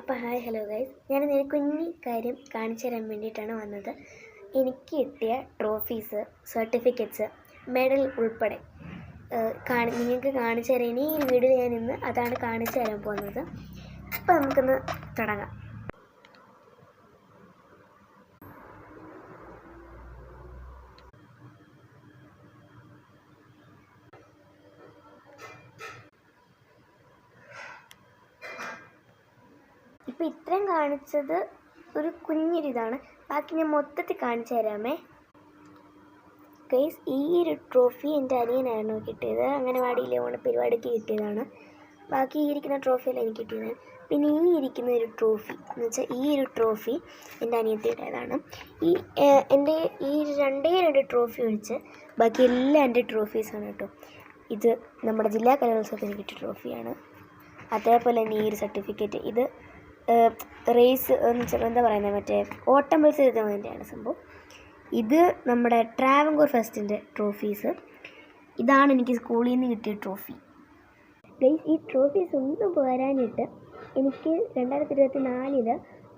അപ്പോൾ hello guys, ഞാൻ ഒരു കുഞ്ഞി കാര്യം കാണിച്ചു തരാൻ വേണ്ടിയിട്ടാണ് വന്നത്. എനിക്ക് കിട്ടിയ ട്രോഫീസ്, സർട്ടിഫിക്കറ്റ്സ്, മെഡൽ ഉൾപ്പെടെ നിങ്ങൾക്ക് കാണിച്ചു തരാൻ ഈ വീഡിയോ ഞാൻ ഇന്ന് അതാണ് കാണിച്ചു തരാൻ പോകുന്നത്. അപ്പോൾ നമുക്കൊന്ന് തുടങ്ങാം. ഇപ്പോൾ ഇത്രയും കാണിച്ചത് ഒരു കുഞ്ഞൊരിതാണ്. ബാക്കി ഞാൻ മൊത്തത്തിൽ കാണിച്ചു തരാമേ. ഗൈസ്, ഈ ഒരു ട്രോഫി എൻ്റെ അനിയനായിരുന്നു കിട്ടിയത്. അംഗനവാടിയിലെ ഓണപരിപാടിക്ക് കിട്ടിയതാണ്. ബാക്കി ഈ ഇരിക്കുന്ന ട്രോഫിയെല്ലാം എനിക്ക് കിട്ടിയതാണ്. പിന്നെ ഈ ഇരിക്കുന്ന ഒരു ട്രോഫി എന്ന് വെച്ചാൽ ഈ ഒരു ട്രോഫി എൻ്റെ അനിയത്തിയുടേതാണ്. എൻ്റെ ഈ രണ്ട് ട്രോഫി ഒഴിച്ച് ബാക്കി എല്ലാം എൻ്റെ ട്രോഫീസാണ് കേട്ടോ. ഇത് നമ്മുടെ ജില്ലാ കലോത്സവത്തിന് കിട്ടിയ ട്രോഫിയാണ്. അതേപോലെ തന്നെ ഈ ഒരു സർട്ടിഫിക്കറ്റ്, ഇത് റേസ് എന്താ പറയുന്നത്, മറ്റേ ഓട്ടം മത്സരത്തിൻ്റെയാണ് സംഭവം. ഇത് നമ്മുടെ ട്രാവൻകൂർ ഫെസ്റ്റിൻ്റെ ട്രോഫീസ്. ഇതാണ് എനിക്ക് സ്കൂളിൽ നിന്ന് കിട്ടിയ ട്രോഫി. ഗൈസ്, ഈ ട്രോഫീസ് ഒന്നും പോരാഞ്ഞിട്ട് എനിക്ക് 2024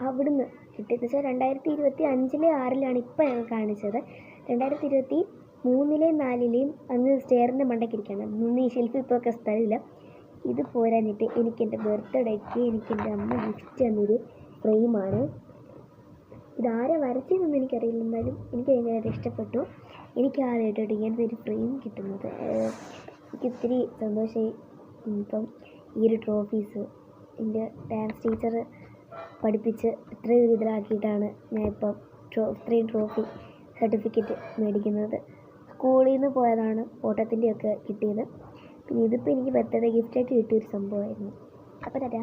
അവിടുന്ന് കിട്ടിയെന്ന് വെച്ചാൽ 2025 6 ഇപ്പോൾ ഞാൻ കാണിച്ചത്. 2023 4 അന്ന് സ്റ്റെയറിൻ്റെ മണ്ടയ്ക്കിരിക്കുകയാണ്. അന്ന് ഈ ഷെൽഫ് ഇപ്പോൾ ഒക്കെ സ്ഥലമില്ല. ഇത് പോരാഞ്ഞിട്ട് എനിക്ക് എൻ്റെ ബർത്ത്ഡേക്ക് എനിക്ക് എൻ്റെ അമ്മ ഗിഫ്റ്റ് തന്നൊരു ഫ്രെയിമാണ്. ഇതാരെ വരച്ചതെന്നൊന്നും എനിക്കറിയില്ല, എന്നാലും എനിക്ക് ഭയങ്കരമായിട്ട് ഇഷ്ടപ്പെട്ടു. എനിക്ക് ആദ്യമായിട്ടോട്ട് ഇങ്ങനത്തെ ഒരു ഫ്രെയിം കിട്ടുന്നത് എനിക്ക് ഒത്തിരി സന്തോഷമായി. ഇപ്പം ഈ ഒരു ട്രോഫീസ് എൻ്റെ ഡാൻസ് ടീച്ചർ പഠിപ്പിച്ച് ഇത്രയും ഇതിലാക്കിയിട്ടാണ് ഞാനിപ്പം ഇത്രയും ട്രോഫി സർട്ടിഫിക്കറ്റ് മേടിക്കുന്നത്. സ്കൂളിൽ നിന്ന് പോയതാണ്, ഓട്ടത്തിൻ്റെയൊക്കെ കിട്ടിയത്. പിന്നെ ഇതിപ്പോൾ എനിക്ക് ബർത്ത്ഡേ ഗിഫ്റ്റായിട്ട് കിട്ടിയൊരു സംഭവമായിരുന്നു. അപ്പോൾ ടാറ്റാ.